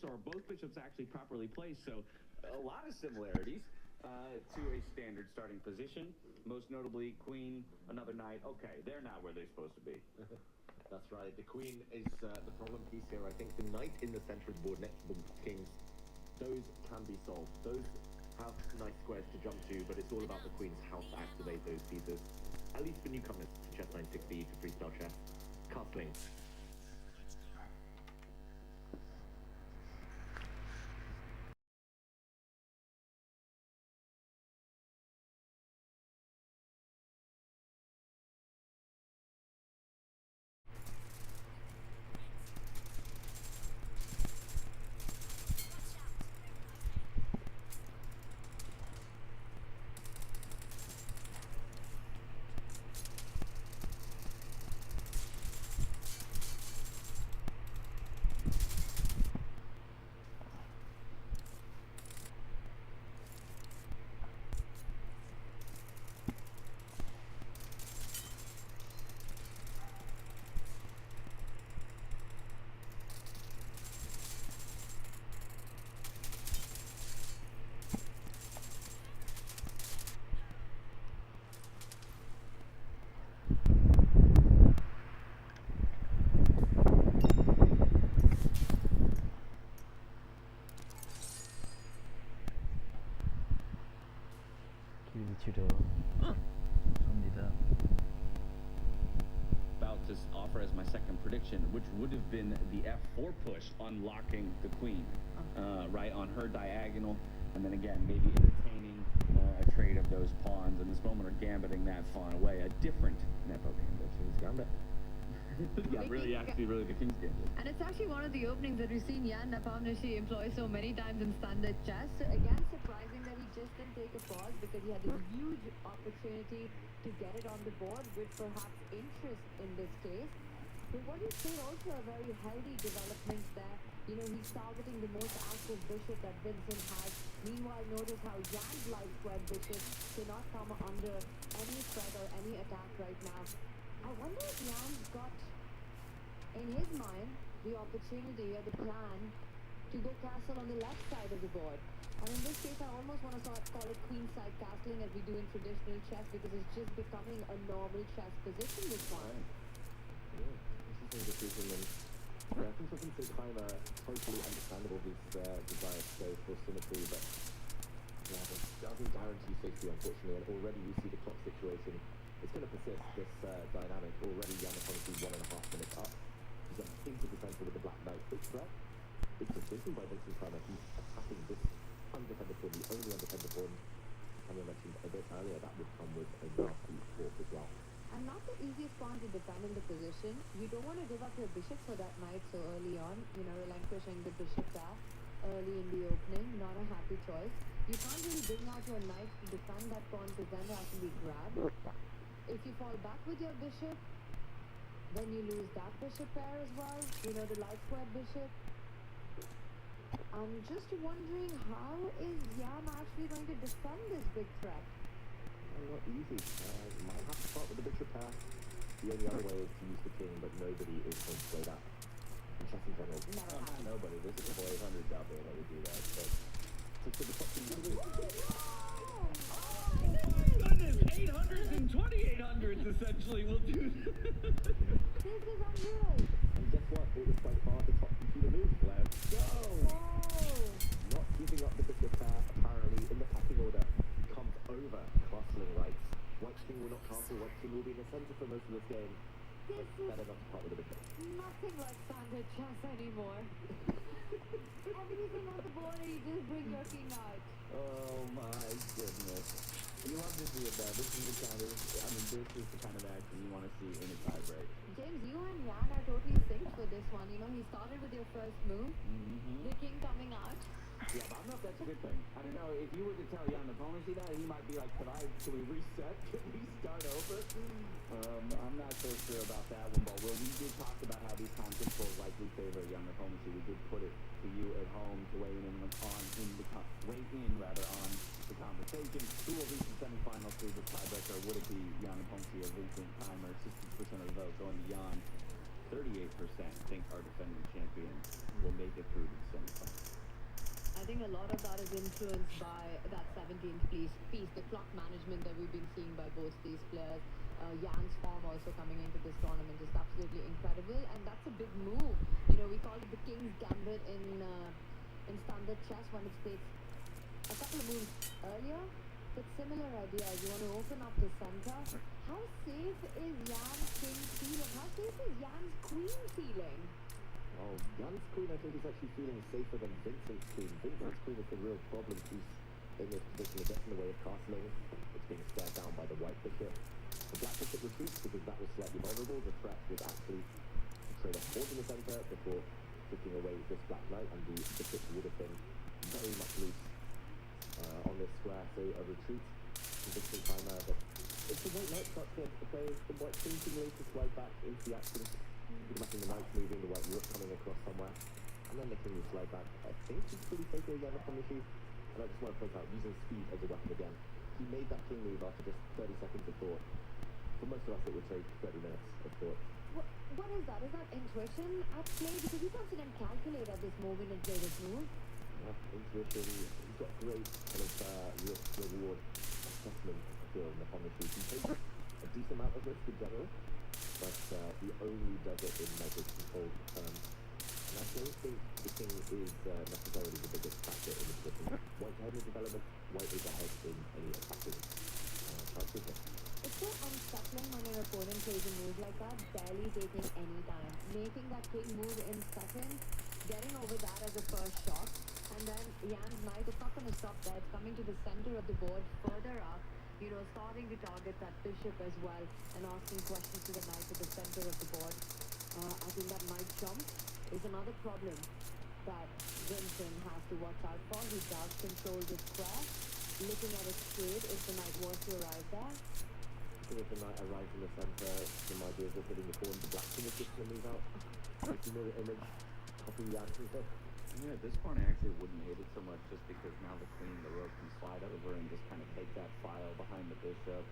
So are both bishops actually properly placed? So a lot of similarities to a standard starting position. Most notably, queen, another knight. Okay, they're not where they're supposed to be. That's right. The queen is the problem piece here. I think the knight in the center of the board next to the kings, those can be solved. Those have nice squares to jump to, but it's all about the queen's how to activate those pieces. At least for newcomers to Chess 960 to freestyle chess. Castling. About to offer as my second prediction, which would have been the F4 push, unlocking the queen, right on her diagonal, and then again maybe entertaining a trade of those pawns in this moment, or gambiting that pawn away. A different Nepo gambit. King's gambit. Yeah, really the king's gambit. And it's actually one of the openings that we've seen Jan Nepomniachtchi employ so many times in standard chess. So again, surprising that he just didn't take a pause, because he had a huge opportunity to get it on the board with perhaps interest in this case. But what you say also a very healthy development there. You know, he's targeting the most active bishop that Vincent has. Meanwhile, notice how Jan's light square bishop cannot come under any threat or any attack right now. I wonder if Jan's got in his mind the opportunity or the plan to go castle on the left side of the board. And in this case, I almost want to call it queenside castling as we do in traditional chess, because it's just becoming a normal chess position, this one. Yeah, this is a decision, and yeah, I think for Vincent Keimer, totally understandable his desire to go for symmetry, but yeah, it doesn't guarantee safety, unfortunately, and already we see the clock situation. It's going to persist, this dynamic. Already Jan Nepomniachtchi 1.5 minutes up. He's into the center with the black knight. Big threat. Big decision by Vincent Keimer. He's attacking this undefended pawn, the only undefended pawn. As I mentioned a bit earlier, that would come with a nasty fork as well. And not the easiest pawn to defend in the position. You don't want to give up your bishop for that knight so early on. You know, relinquishing the bishop there early in the opening. Not a happy choice. You can't really bring out your knight to defend that pawn, because then there has to be grabbed. If you fall back with your bishop, then you lose that bishop pair as well. You know, the light square bishop. I'm just wondering, how is Jan actually going to defend this big threat? Not easy. You might have to start with the bishop pair. The only other way is to use the king, but nobody is going to play that. In chess in general. Nobody. There's a couple 800s out there that would do that. But to the top goodness, 800s and 2800s essentially will do. This is unreal. And guess what? It was by far the top computer move. Let's go. Not keeping up the bishop pair, apparently, in the packing order, comes over castling rights. White king will not castle, white king will be in the center for most of this game. This But better not to part with the bishop. nothing like standard chess anymore. Everything on the board, and you just bring your king out. Oh my goodness. You love to see it though. This is the kind of, this is the kind of action you want to see in a tiebreak. James, you and Jan are totally synced for this one. You know, he started with your first move, the king coming out. Yeah, but I don't know if that's a good thing. I don't know, if you were to tell Jan Nepomniachtchi that, he might be like, can we reset? Can we start over? I'm not so sure about that one, but we did talk about how these time controls likely favor Jan Nepomniachtchi. We did put it to you at home to weigh in on the conversation. Who will reach the semifinals through the tiebreaker? Would it be Jan Nepomniachtchi or Vincent Keimer? 60% of the vote going to Jan. 38% think our defending champion will make it through the semifinals. think a lot of that is influenced by that 17th piece, the clock management that we've been seeing by both these players. Jan's form also coming into this tournament is absolutely incredible, and that's a big move. You know, we call it the King's Gambit in standard chess when it's played a couple of moves earlier. But similar idea, you want to open up the center. How safe is Jan's king feeling? How safe is Jan's queen feeling? Oh, Jan's queen, I think, is actually feeling safer than Vincent's queen. Vincent's queen is the real problem. She's in this position to get in the way of castling. It's being stared down by the white bishop. The black bishop retreats because that was slightly vulnerable. The threat was actually to trade off pawns in the center before taking away this black knight, and the bishop would have been very much loose on this square. So a retreat from Vincent Timer, but if the white knight starts to play, the white king can later slide back into the action. You can imagine the knight's moving, the white rook coming across somewhere, and then the king will slide back. I think he's pretty safe here again upon the issue, and I just want to point out, using speed as a weapon again. He made that king move after just 30 seconds of thought. For most of us, it would take 30 minutes of thought. What is that? Is that intuition at play? Because you can't sit and calculate at this moment and play this move. Yeah, intuition. He's got great kind of risk-reward assessment skill upon the issue. He takes a decent amount of risk in general, but he only does it in measured, controlled terms. And I don't think the king is necessarily the biggest factor in the position. White's ahead in development, white is ahead in any attacking transition. It's so unsettling when your opponent plays a move like that, barely taking any time. Making that king move in seconds, getting over that as a first shot, and then Jan's knight is not going to stop there. It's coming to the center of the board, further up, you know, starting to target that bishop as well, and asking questions to the knight at the center of the board. I think that knight jump is another problem that Vincent has to watch out for. He does control the square, looking at his trade if the knight was to arrive there. I think if the knight arrives in the center, some ideas of hitting the pawn, the black king is just going to move out. If you know the image, copying Jan's head. Yeah, at this point I actually wouldn't hate it so much just because now the queen, the rook can slide over and just kind of take that file behind the bishop.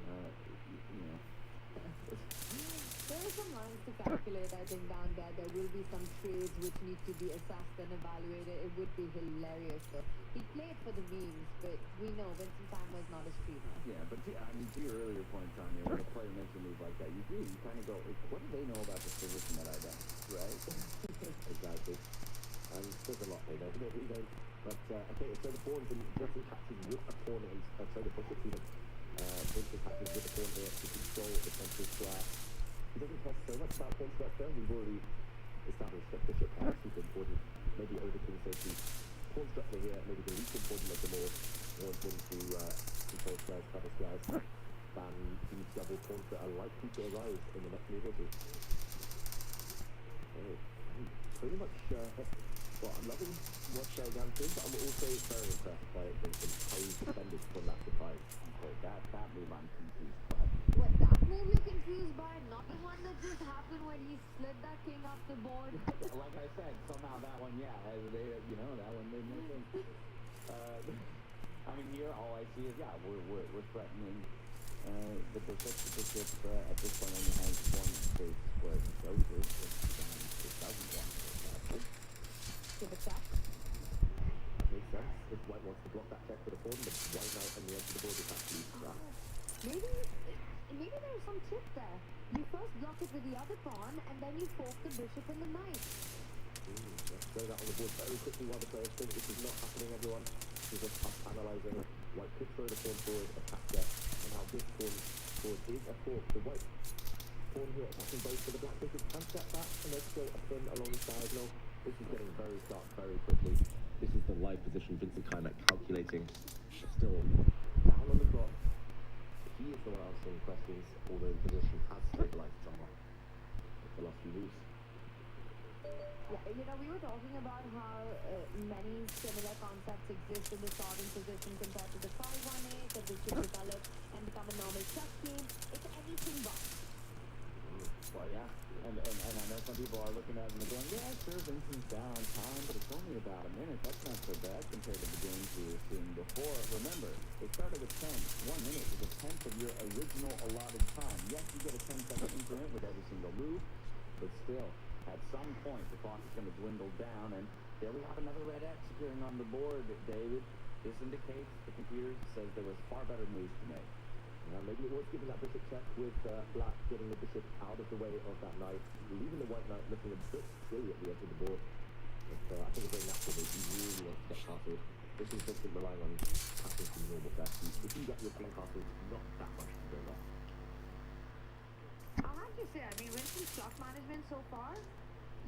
You know. There are some lines to calculate, I think, down there. There will be some trades which need to be assessed and evaluated. It would be hilarious, though. He played for the memes, but we know Vincent Timer is not a streamer. Yeah, but I mean, to your earlier point, Tanya, when a player makes a move like that, you kind of go, what do they know about this position that I don't, right? Exactly. And there's a lot they know, but we don't. But, okay, so the pawns, and Vincent catches with a pawn, and so the bishop even. Vincent catches with a pawn here to control the central square. He doesn't care so much about pawn structure. We've already established that bishop pair is super important. Maybe over king safety. Pawn structure here, maybe the least important of them all. More important to control squares, cover squares, than these double pawns that are likely to arise in the next move or two. So, pretty much, well, I'm loving what Jan's doing, but I'm also very impressed by Vincent, how he's defended from that surprise. Okay, that move I'm confused by. What, that move you're confused by? Not the one that just happened when he slid that king off the board? Like I said, somehow that one, yeah, that one made no sense. I mean, here all I see is, yeah, we're threatening the bishop. The bishop at this point only has one space where it can go to. It doesn't want to go back. Give a check. Makes sense. If white wants to block that check with a pawn, the white knight on the edge of the board is actually trapped. Maybe there's some tip there. You first block it with the other pawn, and then you fork the bishop and the knight. Let's throw that on the board very quickly while the players think this is not happening, everyone. This is just us analysing. White could throw the pawn forward, attack there, and how this pawn forward is a fork. The white pawn here attacking both, but the black bishop can step back, and there's still a thin along the diagonal. This is getting very dark very quickly. This is the live position Vincent Timer calculating. Still down on the clock. He is the one answering questions, although the position has stabilised somewhat with the last few moves. Yeah, you know, we were talking about how many similar concepts exist in the starting position compared to the 5-1-8 that this should develop and become a normal chess game. It's anything but. Well, yeah, and I know some people are looking at it and they're going, yeah, sure, Vincent's down time, but it's only about a minute. That's not so bad compared to the games we were seeing before. Remember, they started with 10. 1 minute is a tenth of your original allotted time. Yes, you get a 10-second increment with every single move, but still, at some point, the clock is going to dwindle down, and There we have another red X appearing on the board, David. This indicates the computer says there was far better moves to make. Maybe it was giving that bishop check with black getting the bishop out of the way of that knight, leaving the white knight looking a bit silly at the edge of the board. But I think it's very natural that he really wants to get castled. This is Vincent relying on passing from normal chess. If you get your king castled, not that much to go there. I have to say, I mean, Winston's clock management so far,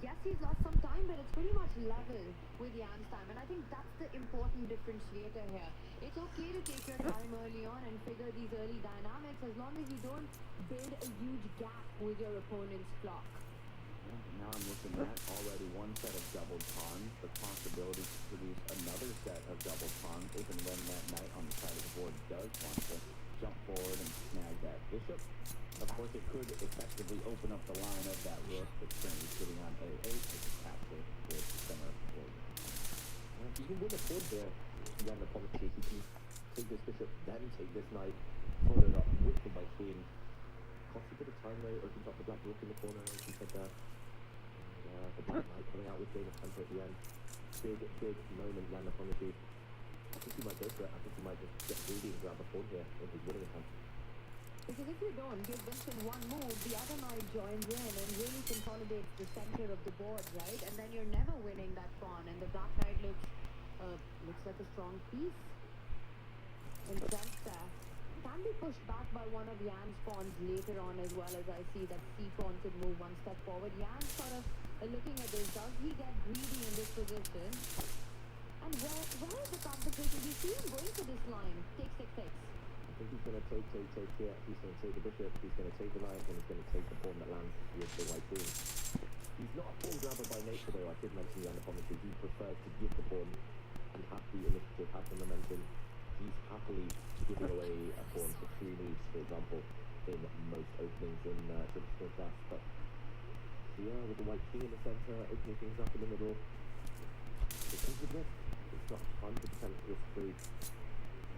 yes, he's lost some time, but it's pretty much level with Jan's time. And I think that's the important differentiator here. It's okay to take your time early on and figure these early dynamics as long as you don't build a huge gap with your opponent's clock. Now I'm looking at already one set of doubled pawns, the possibility to produce another set of doubled pawns if and when that knight on the side of the board does want to jump forward and snag that bishop. Of course, it could effectively open up the line of that rook that's currently sitting on A8 as a capture towards the center of the board. You can win a pawn here, Jan Nepomniachtchi. You can take this bishop, then take this knight, follow it up with the white queen. Costs a bit of time though, opens up the black rook in the corner, as you said there. And the black knight coming out with game of tempo at the end. Big moment, Jan Nepomniachtchi. I think he might go for it. I think he might just get greedy and grab a pawn here in his winning attempt. Because if you don't give Winston one move, the other knight joins in and really consolidates the center of the board, right? And then you're never winning that pawn, and the black knight looks like a strong piece. Entrenched there. Can be pushed back by one of Jan's pawns later on as well, as I see that C pawn could move one step forward. Jan's sort of looking at this. Does he get greedy in this position? And where is the compensation? We see him going for this line. Take. I think he's going to take here. He's going to take the bishop, he's going to take the knight, and he's going to take the pawn that lands with the white queen. He's not a pawn grabber by nature though. I did mention Jan Nepomniachtchi. He prefers to give the pawn and have the initiative, have the momentum. He's happily giving away a pawn for 3 moves, for example, in most openings in traditional chess. But here, with the white king in the center, opening things up in the middle, it comes with risk. It's not 100% risk-free.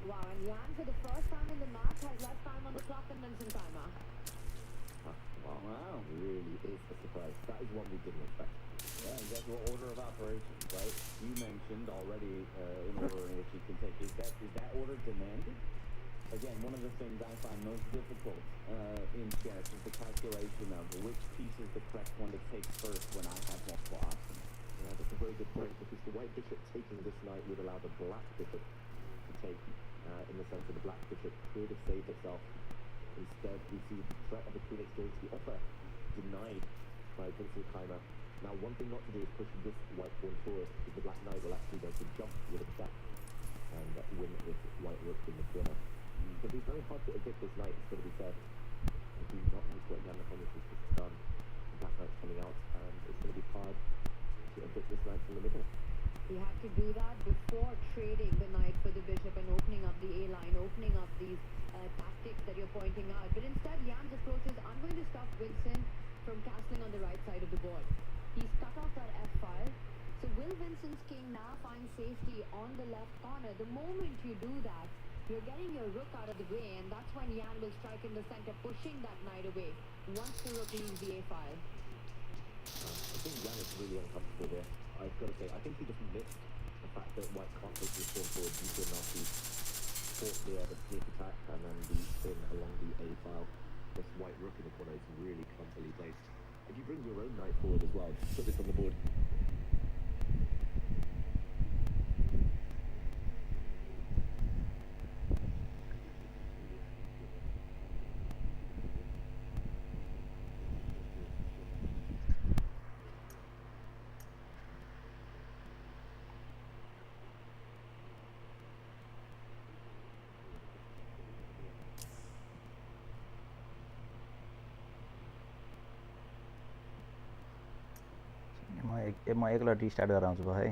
Wow, and Jan for the first time in the match has less time on the clock than Vincent timer. Wow. Really is a surprise. That is one we didn't expect. Yeah, exactly. Well, order of operations, right? You mentioned already in order in which you can take. Is that order demanded? Again, one of the things I find most difficult in chess is the calculation of which piece is the correct one to take first when I have multiple options. Yeah, that's a very good point, because the white bishop taking this knight would allow the black bishop to take, in the sense that the black bishop could have saved itself. Instead, we see the threat of the queen exchange, the offer denied by Vincent Keimer. Now, one thing not to do is push this white pawn forward, because the black knight will actually go to jump with a check and win this white rook in the corner. It's going to be very hard to evict this knight, it's going to be said. I do not like what Jan Nepomniachtchi has just done. The black knight's coming out, and it's going to be hard to evict this knight from the middle. He had to do that before trading the knight for the bishop and opening up the A line, opening up these tactics that you're pointing out. But instead, Jan's approach is, I'm going to stop Vincent from castling on the right side of the board. He's cut off that F5. So will Vincent's king now find safety on the left corner? The moment you do that, you're getting your rook out of the way, and that's when Jan will strike in the center, pushing that knight away once the rook leaves the A file. I think Jan is really uncomfortable there. I've got to say, I think he just missed the fact that white can't push his pawn forward due to a nasty force there, the sneak attack, and then the spin along the A file. This white rook in the corner is really clumsily placed. If you bring your own knight forward as well, just put this on the board. म एकलाई restart गराउँछु भाइ